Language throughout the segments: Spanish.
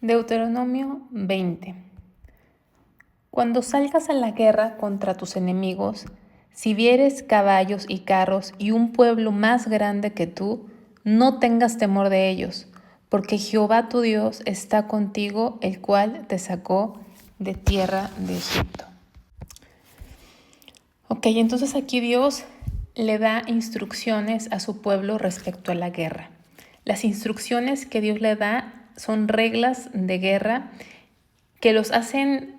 Deuteronomio 20. Cuando salgas a la guerra contra tus enemigos, si vieres caballos y carros y un pueblo más grande que tú, no tengas temor de ellos, porque Jehová tu Dios está contigo, el cual te sacó de tierra de Egipto. Ok, entonces aquí Dios le da instrucciones a su pueblo respecto a la guerra. Las instrucciones que Dios le da son reglas de guerra que los hacen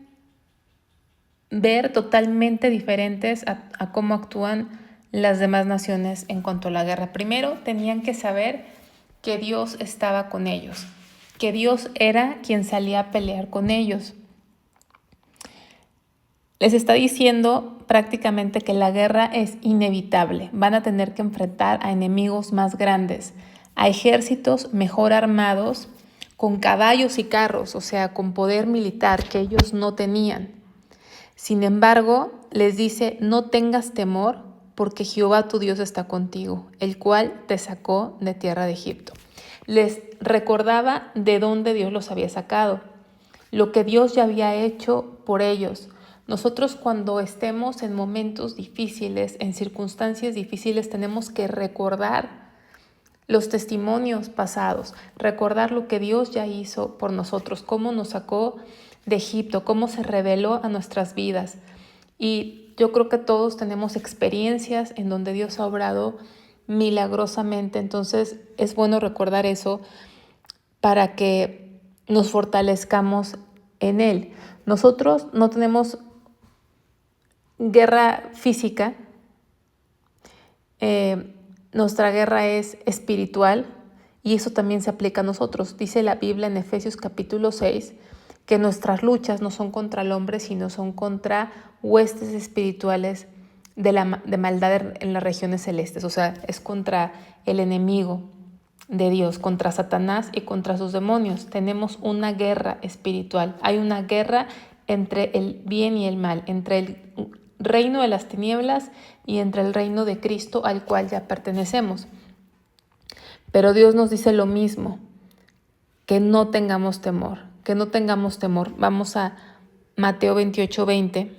ver totalmente diferentes a cómo actúan las demás naciones en cuanto a la guerra. Primero, tenían que saber que Dios estaba con ellos, que Dios era quien salía a pelear con ellos. Les está diciendo prácticamente que la guerra es inevitable. Van a tener que enfrentar a enemigos más grandes, a ejércitos mejor armados, con caballos y carros, o sea, con poder militar que ellos no tenían. Sin embargo, les dice, no tengas temor, porque Jehová tu Dios está contigo, el cual te sacó de tierra de Egipto. Les recordaba de dónde Dios los había sacado, lo que Dios ya había hecho por ellos. Nosotros cuando estemos en momentos difíciles, en circunstancias difíciles, tenemos que recordar los testimonios pasados, recordar lo que Dios ya hizo por nosotros, cómo nos sacó de Egipto, cómo se reveló a nuestras vidas. Y yo creo que todos tenemos experiencias en donde Dios ha obrado milagrosamente, entonces es bueno recordar eso para que nos fortalezcamos en Él. Nosotros no tenemos guerra física, nuestra guerra es espiritual y eso también se aplica a nosotros. Dice la Biblia en Efesios capítulo 6 que nuestras luchas no son contra el hombre, sino son contra huestes espirituales de maldad en las regiones celestes. O sea, es contra el enemigo de Dios, contra Satanás y contra sus demonios. Tenemos una guerra espiritual. Hay una guerra entre el bien y el mal, entre el reino de las tinieblas y entre el reino de Cristo al cual ya pertenecemos. Pero Dios nos dice lo mismo, que no tengamos temor, que no tengamos temor. Vamos a Mateo 28:20.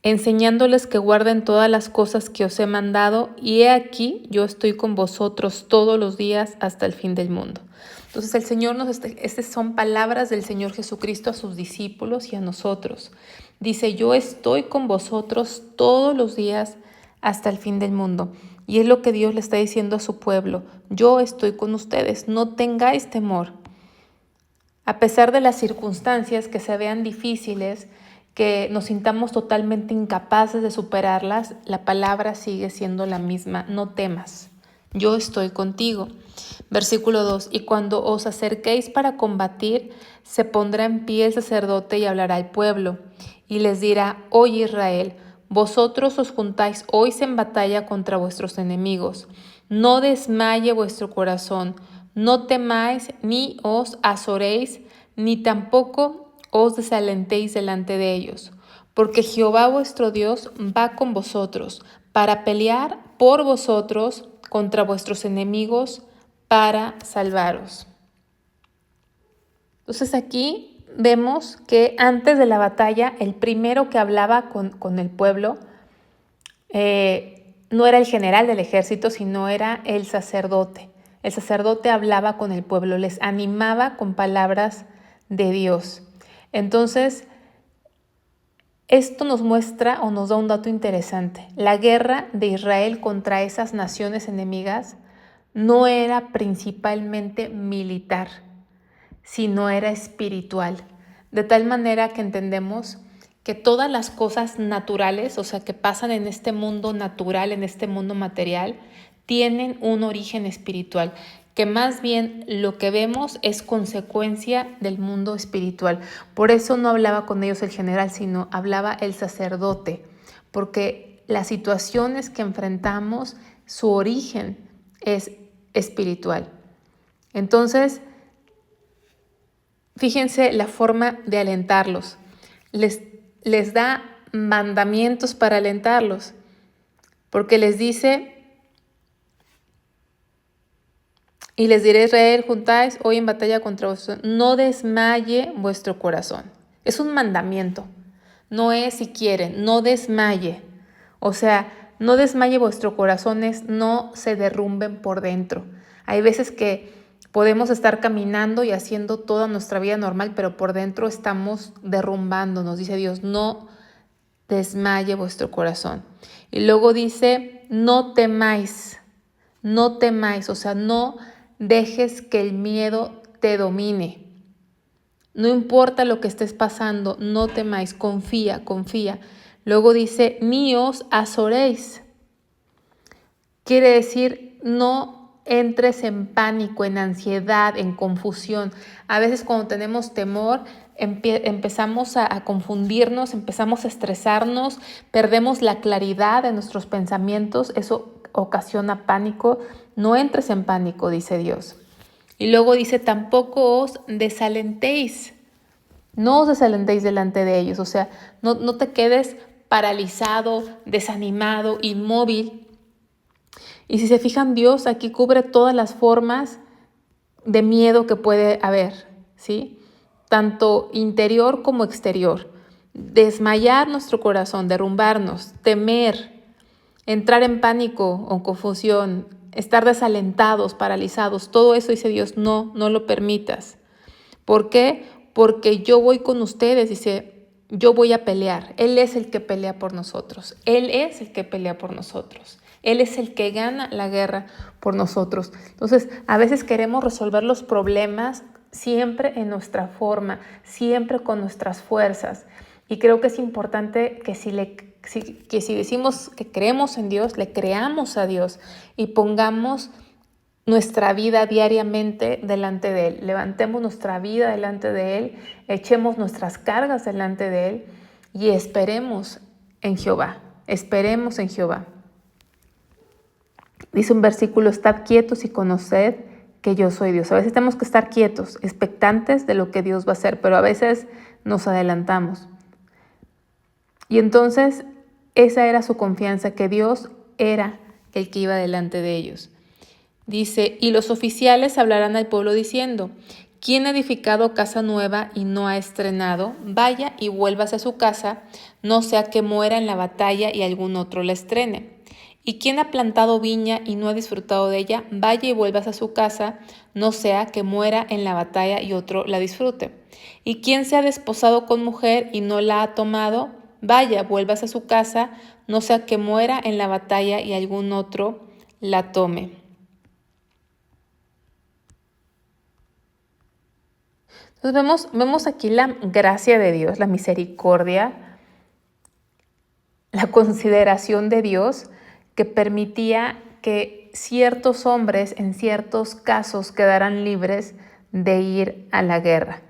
Enseñándoles que guarden todas las cosas que os he mandado, y he aquí, yo estoy con vosotros todos los días hasta el fin del mundo. Entonces el Señor estas son palabras del Señor Jesucristo a sus discípulos y a nosotros. Dice, yo estoy con vosotros todos los días hasta el fin del mundo. Y es lo que Dios le está diciendo a su pueblo, yo estoy con ustedes, no tengáis temor. A pesar de las circunstancias que se vean difíciles, que nos sintamos totalmente incapaces de superarlas, la palabra sigue siendo la misma, no temas, yo estoy contigo. Versículo 2, y cuando os acerquéis para combatir, se pondrá en pie el sacerdote y hablará al pueblo, y les dirá, oye Israel, vosotros os juntáis hoy en batalla contra vuestros enemigos, no desmaye vuestro corazón, no temáis ni os azoréis, ni tampoco os desalentéis delante de ellos, porque Jehová vuestro Dios va con vosotros para pelear por vosotros contra vuestros enemigos para salvaros. Entonces aquí vemos que antes de la batalla, el primero que hablaba con el pueblo no era el general del ejército, sino era el sacerdote. El sacerdote hablaba con el pueblo, les animaba con palabras de Dios. Entonces, esto nos muestra o nos da un dato interesante. La guerra de Israel contra esas naciones enemigas no era principalmente militar, sino era espiritual. De tal manera que entendemos que todas las cosas naturales, o sea, que pasan en este mundo natural, en este mundo material, tienen un origen espiritual, que más bien lo que vemos es consecuencia del mundo espiritual. Por eso no hablaba con ellos el general, sino hablaba el sacerdote, porque las situaciones que enfrentamos, su origen es espiritual. Entonces, fíjense la forma de alentarlos. Les da mandamientos para alentarlos. Porque les dice, y les diré a Israel, juntáis hoy en batalla contra vosotros, no desmaye vuestro corazón. Es un mandamiento, no es si quieren, no desmaye. O sea, no desmaye vuestro corazón, es no se derrumben por dentro. Hay veces que podemos estar caminando y haciendo toda nuestra vida normal, pero por dentro estamos derrumbándonos. Dice Dios, no desmaye vuestro corazón. Y luego dice, no temáis, o sea, no dejes que el miedo te domine. No importa lo que estés pasando, no temáis, confía. Luego dice, ni os azoréis. Quiere decir, no entres en pánico, en ansiedad, en confusión. A veces cuando tenemos temor, empezamos a confundirnos, empezamos a estresarnos, perdemos la claridad de nuestros pensamientos. Eso ocasiona pánico. No entres en pánico, dice Dios. Y luego dice, tampoco os desalentéis. No os desalentéis delante de ellos. O sea, no te quedes paralizado, desanimado, inmóvil. Y si se fijan, Dios aquí cubre todas las formas de miedo que puede haber, ¿sí? Tanto interior como exterior. Desmayar nuestro corazón, derrumbarnos, temer, entrar en pánico o confusión, estar desalentados, paralizados, todo eso dice Dios, no lo permitas. ¿Por qué? Porque yo voy con ustedes, dice, yo voy a pelear. Él es el que pelea por nosotros. Él es el que pelea por nosotros. Él es el que gana la guerra por nosotros. Entonces, a veces queremos resolver los problemas siempre en nuestra forma, siempre con nuestras fuerzas. Y creo que es importante que si decimos que creemos en Dios, le creamos a Dios y pongamos nuestra vida diariamente delante de Él. Levantemos nuestra vida delante de Él, echemos nuestras cargas delante de Él y esperemos en Jehová. Esperemos en Jehová. Dice un versículo, estad quietos y conoced que yo soy Dios. A veces tenemos que estar quietos, expectantes de lo que Dios va a hacer, pero a veces nos adelantamos. Y entonces esa era su confianza, que Dios era el que iba delante de ellos. Dice, y los oficiales hablarán al pueblo diciendo, ¿quién ha edificado casa nueva y no ha estrenado? Vaya y vuélvase a su casa, no sea que muera en la batalla y algún otro la estrene. ¿Y quién ha plantado viña y no ha disfrutado de ella? Vaya y vuélvase a su casa, no sea que muera en la batalla y otro la disfrute. ¿Y quién se ha desposado con mujer y no la ha tomado? Vaya, vuélvase a su casa, no sea que muera en la batalla y algún otro la tome. Entonces vemos aquí la gracia de Dios, la misericordia, la consideración de Dios que permitía que ciertos hombres en ciertos casos quedaran libres de ir a la guerra.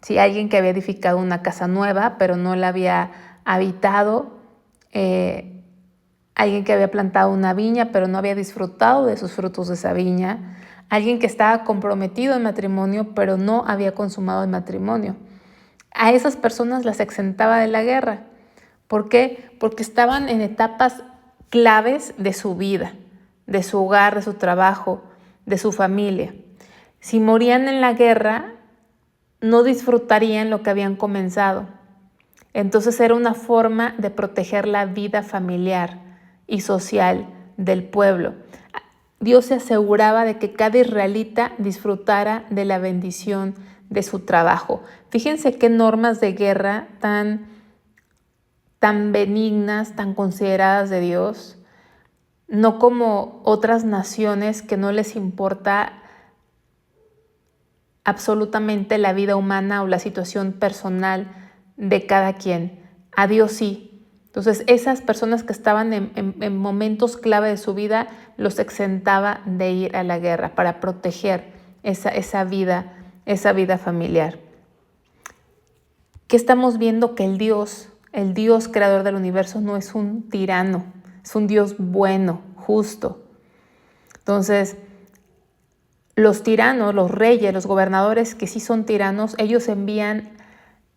Si alguien que había edificado una casa nueva pero no la había habitado, alguien que había plantado una viña pero no había disfrutado de sus frutos de esa viña, alguien que estaba comprometido en matrimonio pero no había consumado el matrimonio. A esas personas las exentaba de la guerra. ¿Por qué? Porque estaban en etapas claves de su vida, de su hogar, de su trabajo, de su familia. Si morían en la guerra, no disfrutarían lo que habían comenzado. Entonces era una forma de proteger la vida familiar y social del pueblo. Dios se aseguraba de que cada israelita disfrutara de la bendición de su trabajo. Fíjense qué normas de guerra tan benignas, tan consideradas de Dios, no como otras naciones que no les importa absolutamente la vida humana o la situación personal de cada quien. A Dios sí. Entonces esas personas que estaban en momentos clave de su vida los exentaba de ir a la guerra para proteger esa vida familiar. ¿Qué estamos viendo? Que el Dios creador del universo no es un tirano, es un Dios bueno, justo. Entonces, los tiranos, los reyes, los gobernadores que sí son tiranos, ellos envían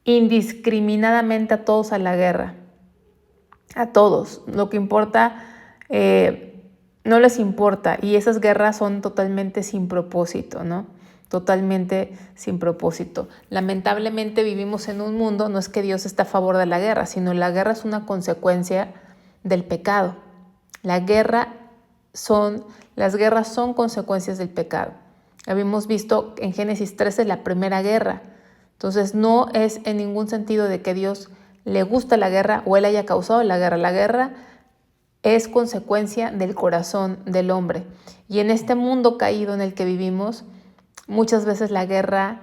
indiscriminadamente a todos a la guerra. A todos. Lo que importa no les importa, y esas guerras son totalmente sin propósito, ¿no? Totalmente sin propósito. Lamentablemente vivimos en un mundo, no es que Dios esté a favor de la guerra, sino la guerra es una consecuencia del pecado. Las guerras son consecuencias del pecado. Habíamos visto en Génesis 13 la primera guerra. Entonces no es en ningún sentido de que Dios le gusta la guerra o Él haya causado la guerra. La guerra es consecuencia del corazón del hombre. Y en este mundo caído en el que vivimos, muchas veces la guerra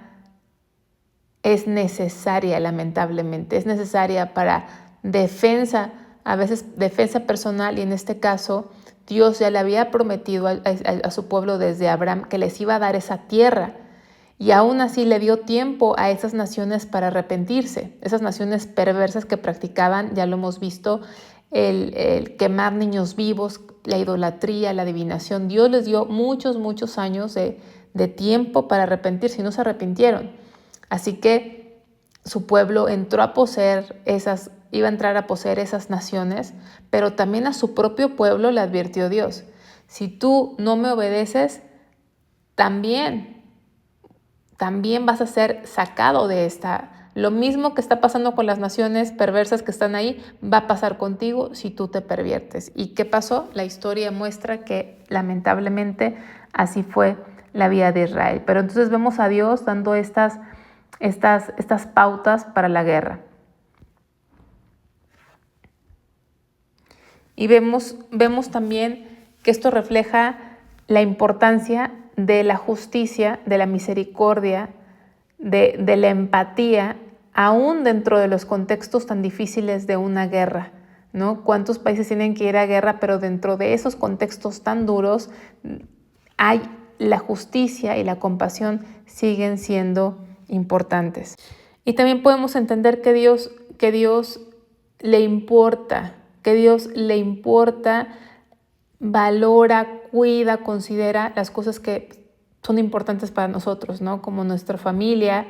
es necesaria, lamentablemente. Es necesaria para defensa, a veces defensa personal, y en este caso Dios ya le había prometido a su pueblo desde Abraham que les iba a dar esa tierra. Y aún así le dio tiempo a esas naciones para arrepentirse, esas naciones perversas que practicaban, ya lo hemos visto, el quemar niños vivos, la idolatría, la adivinación. Dios les dio muchos años de tiempo para arrepentirse y no se arrepintieron. Así que su pueblo iba a entrar a poseer esas naciones, pero también a su propio pueblo le advirtió Dios: si tú no me obedeces, también vas a ser sacado de esta. Lo mismo que está pasando con las naciones perversas que están ahí, va a pasar contigo si tú te perviertes. ¿Y qué pasó? La historia muestra que lamentablemente así fue la vida de Israel. Pero entonces vemos a Dios dando estas pautas para la guerra. Y vemos también que esto refleja la importancia de la justicia, de la misericordia, de la empatía, aún dentro de los contextos tan difíciles de una guerra, ¿no? ¿Cuántos países tienen que ir a guerra? Pero dentro de esos contextos tan duros, hay la justicia y la compasión siguen siendo importantes. Y también podemos entender que Dios le importa, valora, cuida, considera las cosas que son importantes para nosotros, ¿no? Como nuestra familia,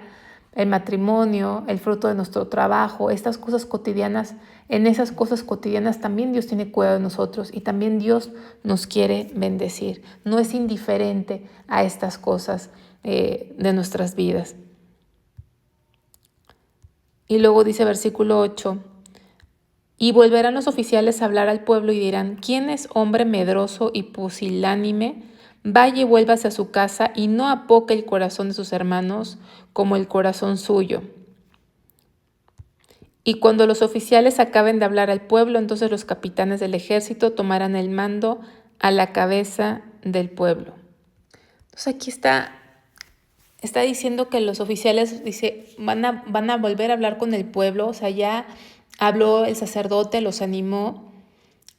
el matrimonio, el fruto de nuestro trabajo, estas cosas cotidianas. En esas cosas cotidianas también Dios tiene cuidado de nosotros y también Dios nos quiere bendecir. No es indiferente a estas cosas de nuestras vidas. Y luego dice versículo 8: y volverán los oficiales a hablar al pueblo y dirán: ¿quién es hombre medroso y pusilánime? Vaya y vuélvase a su casa y no apoque el corazón de sus hermanos como el corazón suyo. Y cuando los oficiales acaben de hablar al pueblo, entonces los capitanes del ejército tomarán el mando a la cabeza del pueblo. Entonces aquí está diciendo que los oficiales van a volver a hablar con el pueblo. O sea, ya habló el sacerdote, los animó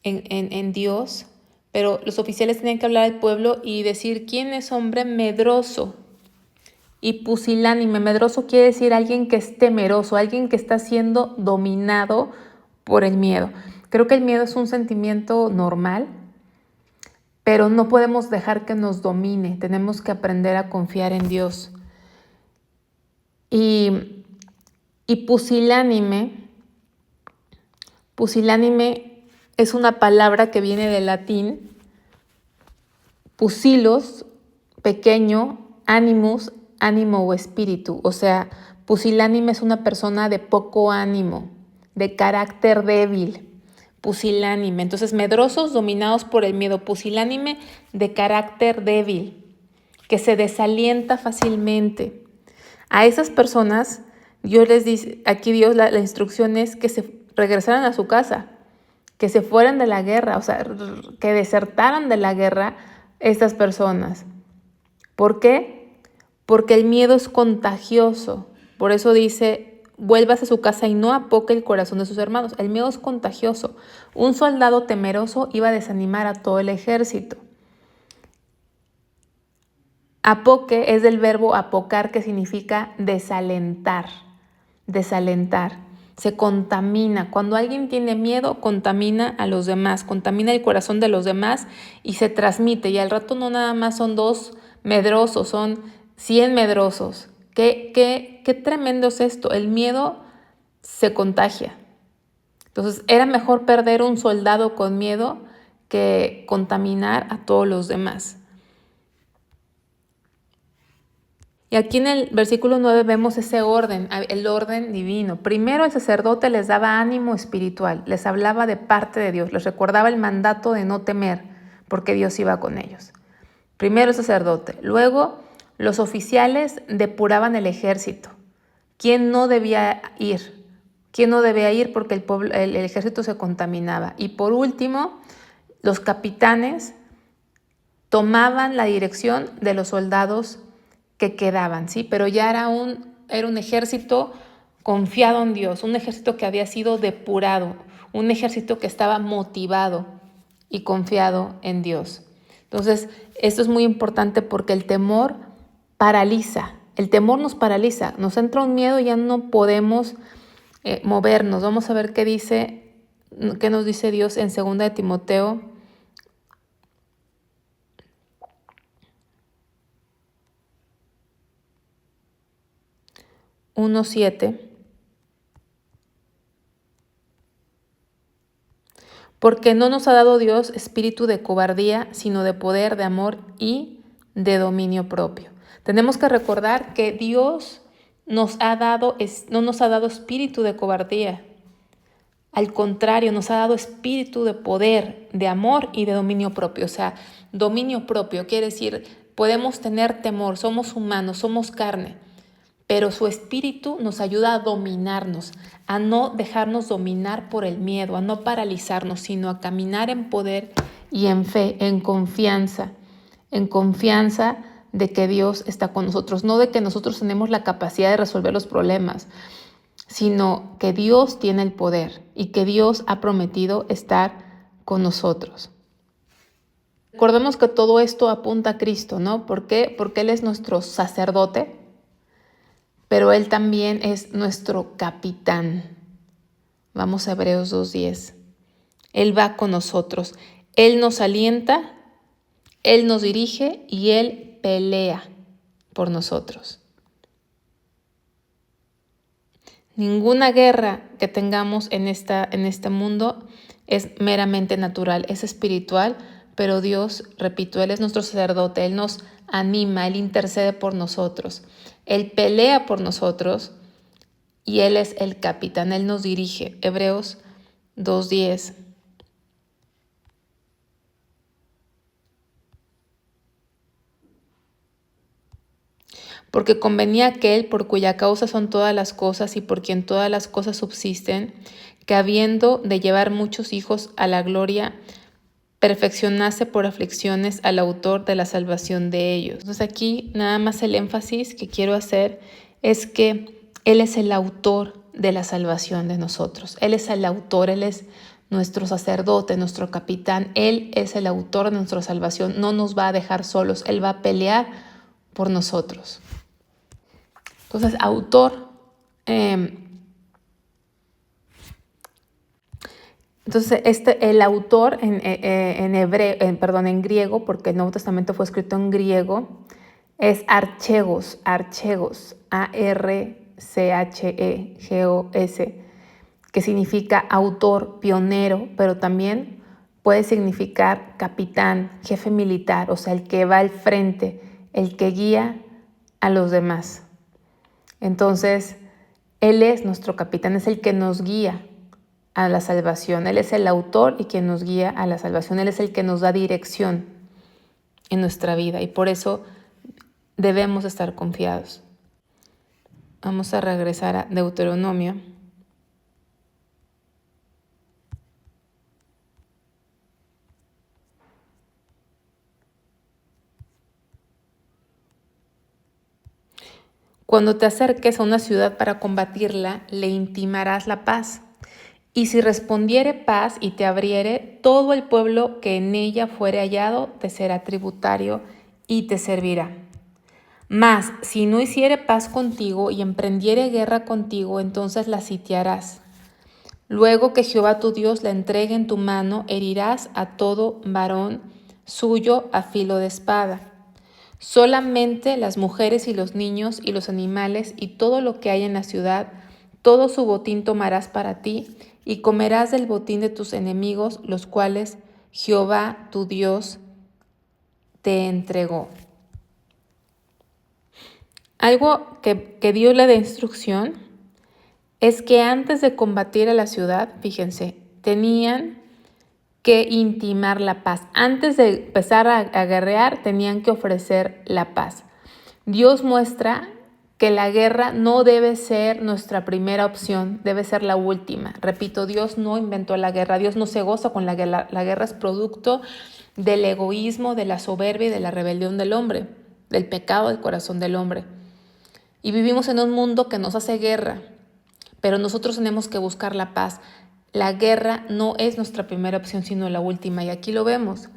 en Dios, pero los oficiales tenían que hablar al pueblo y decir: ¿quién es hombre medroso y pusilánime? Medroso quiere decir alguien que es temeroso, alguien que está siendo dominado por el miedo. Creo que el miedo es un sentimiento normal, pero no podemos dejar que nos domine. Tenemos que aprender a confiar en Dios. Y pusilánime es una palabra que viene del latín pusilos, pequeño, animus, ánimo o espíritu. O sea, pusilánime es una persona de poco ánimo, de carácter débil. Pusilánime. Entonces, medrosos, dominados por el miedo. Pusilánime, de carácter débil, que se desalienta fácilmente. A esas personas, Dios les dice, aquí Dios la instrucción es que se regresaran a su casa, que se fueran de la guerra, o sea, que desertaran de la guerra estas personas. ¿Por qué? Porque el miedo es contagioso. Por eso dice: vuélvase a su casa y no apoque el corazón de sus hermanos. El miedo es contagioso. Un soldado temeroso iba a desanimar a todo el ejército. Apoque es del verbo apocar, que significa desalentar. Desalentar. Se contamina. Cuando alguien tiene miedo, contamina a los demás, contamina el corazón de los demás y se transmite. Y al rato no nada más son 2 medrosos, son 100 medrosos. Qué tremendo es esto. El miedo se contagia. Entonces, era mejor perder un soldado con miedo que contaminar a todos los demás. Y aquí en el versículo 9 vemos ese orden, el orden divino. Primero el sacerdote les daba ánimo espiritual, les hablaba de parte de Dios, les recordaba el mandato de no temer, porque Dios iba con ellos. Primero el sacerdote, luego los oficiales depuraban el ejército. ¿Quién no debía ir? ¿Quién no debía ir? Porque el ejército se contaminaba. Y por último, los capitanes tomaban la dirección de los soldados que quedaban, ¿sí? Pero ya era un ejército confiado en Dios, un ejército que había sido depurado, un ejército que estaba motivado y confiado en Dios. Entonces, esto es muy importante porque el temor paraliza, el temor nos paraliza, nos entra un miedo y ya no podemos movernos. Vamos a ver qué nos dice Dios en 2 de Timoteo 1:7. Porque no nos ha dado Dios espíritu de cobardía, sino de poder, de amor y de dominio propio. Tenemos que recordar que Dios no nos ha dado espíritu de cobardía. Al contrario, nos ha dado espíritu de poder, de amor y de dominio propio. O sea, dominio propio quiere decir, podemos tener temor, somos humanos, somos carne, pero su espíritu nos ayuda a dominarnos, a no dejarnos dominar por el miedo, a no paralizarnos, sino a caminar en poder y en fe, en confianza de que Dios está con nosotros, no de que nosotros tenemos la capacidad de resolver los problemas, sino que Dios tiene el poder y que Dios ha prometido estar con nosotros. Recordemos que todo esto apunta a Cristo, ¿no? ¿Por qué? Porque Él es nuestro sacerdote, pero Él también es nuestro capitán. Vamos a Hebreos 2:10. Él va con nosotros. Él nos alienta, Él nos dirige y Él pelea por nosotros. Ninguna guerra que tengamos en este mundo es meramente natural, es espiritual, pero Dios, repito, Él es nuestro sacerdote, Él nos anima, Él intercede por nosotros, Él pelea por nosotros y Él es el capitán, Él nos dirige. Hebreos 2:10. Porque convenía aquel por cuya causa son todas las cosas y por quien todas las cosas subsisten, que habiendo de llevar muchos hijos a la gloria, perfeccionase por aflicciones al autor de la salvación de ellos. Entonces aquí nada más el énfasis que quiero hacer es que Él es el autor de la salvación de nosotros. Él es el autor, Él es nuestro sacerdote, nuestro capitán. Él es el autor de nuestra salvación. No nos va a dejar solos, Él va a pelear por nosotros. Entonces, autor. Entonces, el autor en griego, porque el Nuevo Testamento fue escrito en griego, es Archegos, Archegos, que significa autor, pionero, pero también puede significar capitán, jefe militar, o sea, el que va al frente, el que guía a los demás. Entonces, Él es nuestro capitán, es el que nos guía a la salvación. Él es el autor y quien nos guía a la salvación. Él es el que nos da dirección en nuestra vida y por eso debemos estar confiados. Vamos a regresar a Deuteronomio. Cuando te acerques a una ciudad para combatirla, le intimarás la paz. Y si respondiere paz y te abriere, todo el pueblo que en ella fuere hallado te será tributario y te servirá. Mas si no hiciere paz contigo y emprendiere guerra contigo, entonces la sitiarás. Luego que Jehová tu Dios la entregue en tu mano, herirás a todo varón suyo a filo de espada. Solamente las mujeres y los niños y los animales y todo lo que hay en la ciudad, todo su botín tomarás para ti y comerás del botín de tus enemigos, los cuales Jehová tu Dios te entregó. Algo que dio la de instrucción es que antes de combatir a la ciudad, fíjense, tenían que intimar la paz. Antes de empezar a guerrear, tenían que ofrecer la paz. Dios muestra que la guerra no debe ser nuestra primera opción, debe ser la última. Repito, Dios no inventó la guerra, Dios no se goza con la guerra. La guerra es producto del egoísmo, de la soberbia y de la rebelión del hombre, del pecado del corazón del hombre. Y vivimos en un mundo que nos hace guerra, pero nosotros tenemos que buscar la paz. La guerra no es nuestra primera opción, sino la última, y aquí lo vemos.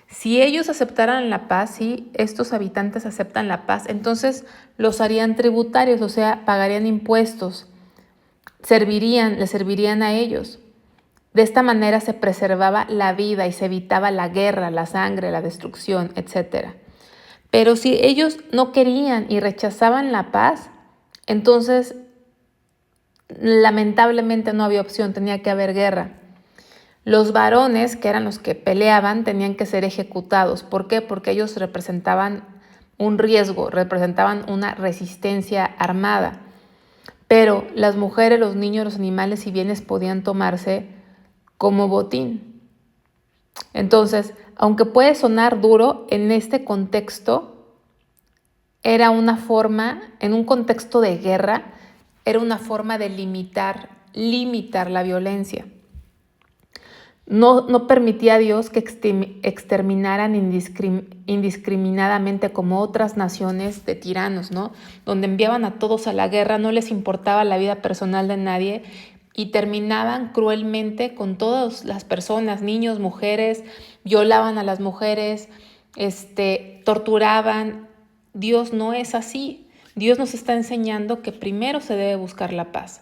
Si ellos aceptaran la paz, si estos habitantes aceptan la paz, entonces los harían tributarios, o sea, pagarían impuestos, les servirían a ellos. De esta manera se preservaba la vida y se evitaba la guerra, la sangre, la destrucción, etc. Pero si ellos no querían y rechazaban la paz, entonces lamentablemente no había opción, tenía que haber guerra. Los varones, que eran los que peleaban, tenían que ser ejecutados. ¿Por qué? Porque ellos representaban un riesgo, representaban una resistencia armada. Pero las mujeres, los niños, los animales y bienes podían tomarse como botín. Entonces, aunque puede sonar duro, en este contexto era una forma, en un contexto de guerra, era una forma de limitar la violencia. No permitía a Dios que exterminaran indiscriminadamente como otras naciones de tiranos, ¿no? Donde enviaban a todos a la guerra, no les importaba la vida personal de nadie y terminaban cruelmente con todas las personas, niños, mujeres, violaban a las mujeres, torturaban. Dios no es así. Dios nos está enseñando que primero se debe buscar la paz.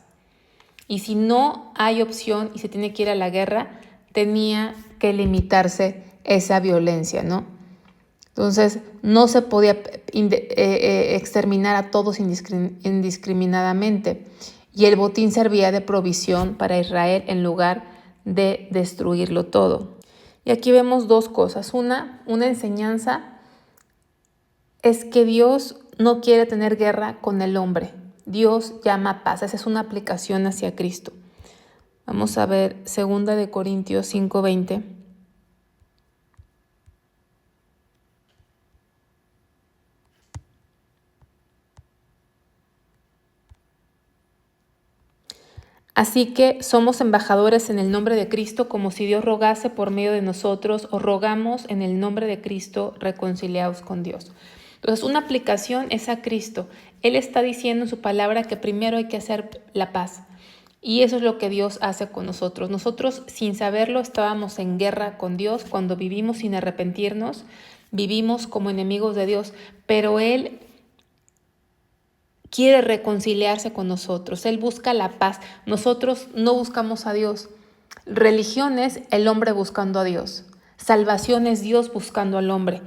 Y si no hay opción y se tiene que ir a la guerra, tenía que limitarse esa violencia, ¿no? Entonces, no se podía exterminar a todos indiscriminadamente. Y el botín servía de provisión para Israel en lugar de destruirlo todo. Y aquí vemos dos cosas. Una enseñanza es que Dios no quiere tener guerra con el hombre. Dios llama paz. Esa es una aplicación hacia Cristo. Vamos a ver 2 Corintios 5:20. Así que somos embajadores en el nombre de Cristo, como si Dios rogase por medio de nosotros, o rogamos en el nombre de Cristo, reconciliados con Dios. Entonces, una aplicación es a Cristo. Él está diciendo en su palabra que primero hay que hacer la paz. Y eso es lo que Dios hace con nosotros. Nosotros, sin saberlo, estábamos en guerra con Dios. Cuando vivimos sin arrepentirnos, vivimos como enemigos de Dios. Pero Él quiere reconciliarse con nosotros. Él busca la paz. Nosotros no buscamos a Dios. Religión es el hombre buscando a Dios. Salvación es Dios buscando al hombre.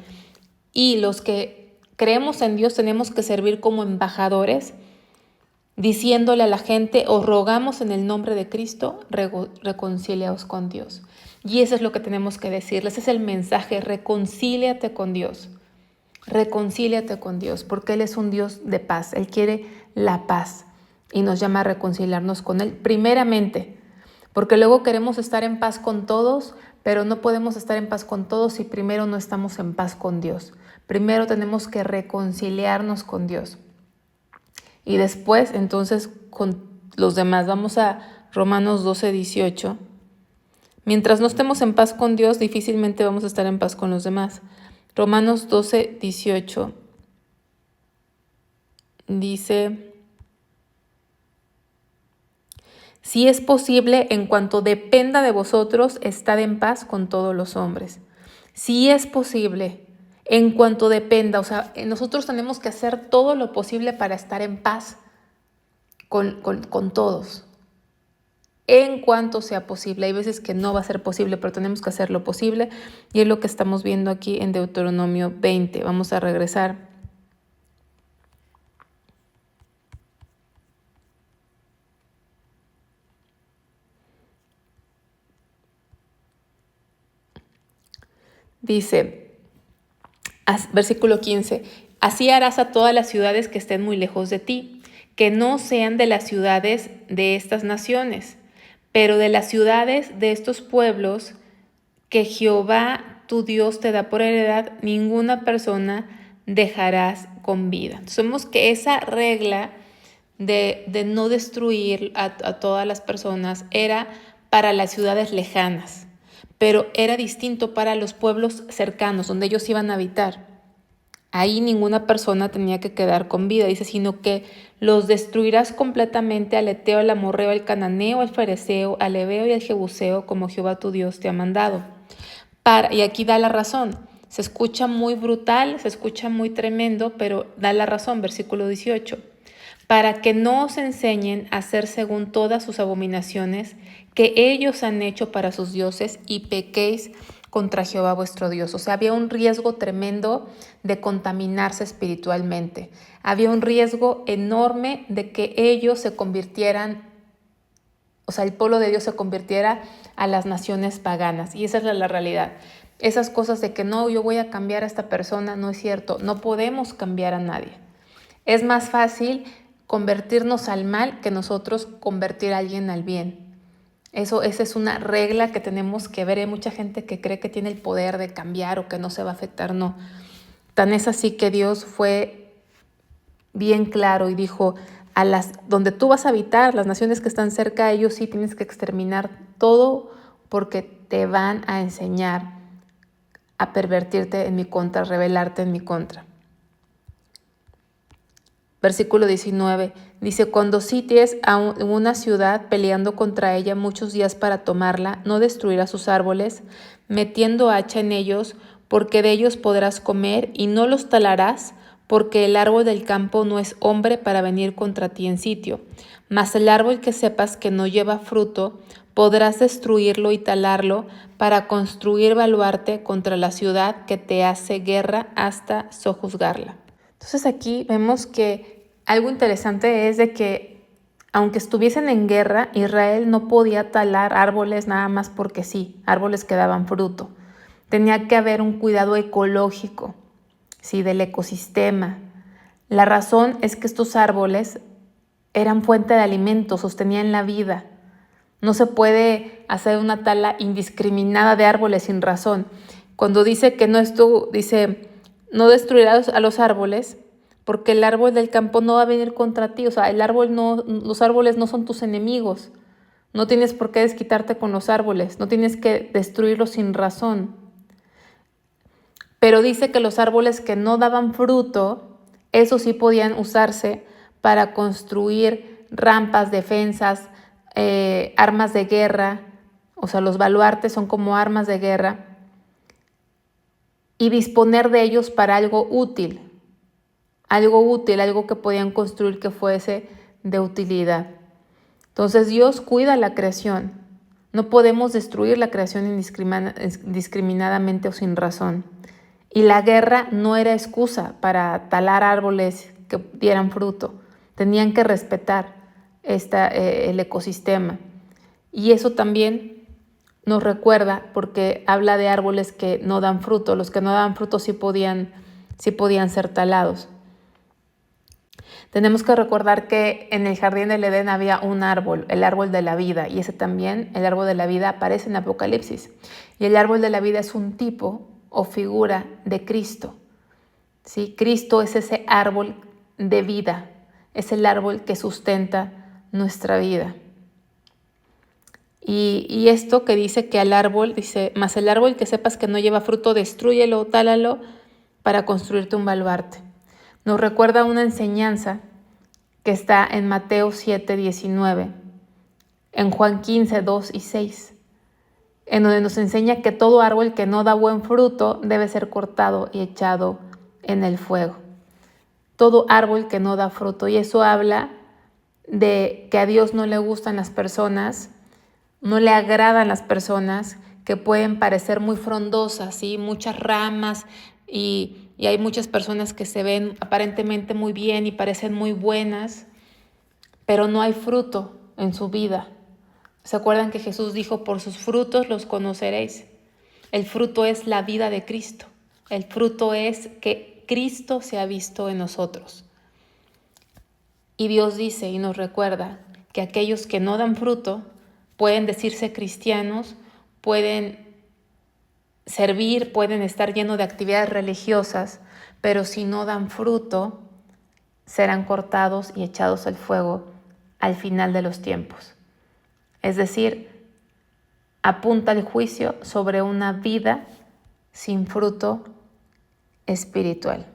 Y los que creemos en Dios tenemos que servir como embajadores, diciéndole a la gente, os rogamos en el nombre de Cristo, reconciliaos con Dios. Y eso es lo que tenemos que decirles, ese es el mensaje, reconcíliate con Dios. Reconcíliate con Dios, porque Él es un Dios de paz, Él quiere la paz y nos llama a reconciliarnos con Él, primeramente, porque luego queremos estar en paz con todos, pero no podemos estar en paz con todos si primero no estamos en paz con Dios. Primero tenemos que reconciliarnos con Dios. Y después, entonces, con los demás. Vamos a Romanos 12:18. Mientras no estemos en paz con Dios, difícilmente vamos a estar en paz con los demás. Romanos 12:18 dice: si es posible, en cuanto dependa de vosotros, estad en paz con todos los hombres. Si es posible, en cuanto dependa, o sea, nosotros tenemos que hacer todo lo posible para estar en paz con todos, en cuanto sea posible. Hay veces que no va a ser posible, pero tenemos que hacer lo posible, y es lo que estamos viendo aquí en Deuteronomio 20. Vamos a regresar. Dice, versículo 15, así harás a todas las ciudades que estén muy lejos de ti, que no sean de las ciudades de estas naciones, pero de las ciudades de estos pueblos que Jehová tu Dios te da por heredad, ninguna persona dejarás con vida. Entonces, vemos que esa regla de no destruir a todas las personas era para las ciudades lejanas, pero era distinto para los pueblos cercanos, donde ellos iban a habitar. Ahí ninguna persona tenía que quedar con vida, dice, sino que los destruirás completamente al Eteo, al Amorreo, al Cananeo, al Fereceo, al Heveo y al Jebuseo, como Jehová tu Dios te ha mandado. Y aquí da la razón. Se escucha muy brutal, se escucha muy tremendo, pero da la razón, versículo 18. Para que no os enseñen a hacer según todas sus abominaciones que ellos han hecho para sus dioses y pequéis contra Jehová vuestro Dios. O sea, había un riesgo tremendo de contaminarse espiritualmente. Había un riesgo enorme de que ellos se convirtieran, o sea, el pueblo de Dios se convirtiera a las naciones paganas. Y esa es la realidad. Esas cosas de que no, yo voy a cambiar a esta persona, no es cierto. No podemos cambiar a nadie. Es más fácil convertirnos al mal que nosotros convertir a alguien al bien. Esa es una regla que tenemos que ver. Hay mucha gente que cree que tiene el poder de cambiar o que no se va a afectar. No. Tan es así que Dios fue bien claro y dijo, donde tú vas a habitar, las naciones que están cerca, ellos sí tienes que exterminar todo porque te van a enseñar a pervertirte en mi contra, a rebelarte en mi contra. Versículo 19, dice, cuando sities a una ciudad peleando contra ella muchos días para tomarla, no destruirás sus árboles, metiendo hacha en ellos, porque de ellos podrás comer, y no los talarás, porque el árbol del campo no es hombre para venir contra ti en sitio. Mas el árbol que sepas que no lleva fruto, podrás destruirlo y talarlo para construir baluarte contra la ciudad que te hace guerra hasta sojuzgarla. Entonces aquí vemos que algo interesante es de que aunque estuviesen en guerra, Israel no podía talar árboles nada más porque sí, árboles que daban fruto. Tenía que haber un cuidado ecológico, ¿sí?, del ecosistema. La razón es que estos árboles eran fuente de alimento, sostenían la vida. No se puede hacer una tala indiscriminada de árboles sin razón. Cuando dice que dice, no destruirás a los árboles, porque el árbol del campo no va a venir contra ti. O sea, los árboles no son tus enemigos. No tienes por qué desquitarte con los árboles. No tienes que destruirlos sin razón. Pero dice que los árboles que no daban fruto, esos sí podían usarse para construir rampas, defensas, armas de guerra. O sea, los baluartes son como armas de guerra. Y disponer de ellos para algo útil, algo que podían construir que fuese de utilidad. Entonces Dios cuida la creación. No podemos destruir la creación indiscriminadamente o sin razón. Y la guerra no era excusa para talar árboles que dieran fruto. Tenían que respetar el ecosistema. Y eso también nos recuerda, porque habla de árboles que no dan fruto. Los que no daban fruto sí podían ser talados. Tenemos que recordar que en el jardín del Edén había un árbol, el árbol de la vida, y ese también, el árbol de la vida, aparece en Apocalipsis. Y el árbol de la vida es un tipo o figura de Cristo. ¿Sí? Cristo es ese árbol de vida, es el árbol que sustenta nuestra vida. Y esto que dice que al árbol, dice, mas el árbol que sepas que no lleva fruto, destrúyelo, tálalo para construirte un baluarte. Nos recuerda una enseñanza que está en Mateo 7:19, en Juan 15, 2 y 6, en donde nos enseña que todo árbol que no da buen fruto debe ser cortado y echado en el fuego. Todo árbol que no da fruto. Y eso habla de que a Dios no le gustan las personas, no le agradan las personas que pueden parecer muy frondosas, ¿sí? Muchas ramas y hay muchas personas que se ven aparentemente muy bien y parecen muy buenas, pero no hay fruto en su vida. ¿Se acuerdan que Jesús dijo, por sus frutos los conoceréis? El fruto es la vida de Cristo. El fruto es que Cristo se ha visto en nosotros. Y Dios dice y nos recuerda que aquellos que no dan fruto pueden decirse cristianos, pueden servir, pueden estar llenos de actividades religiosas, pero si no dan fruto, serán cortados y echados al fuego al final de los tiempos. Es decir, apunta el juicio sobre una vida sin fruto espiritual.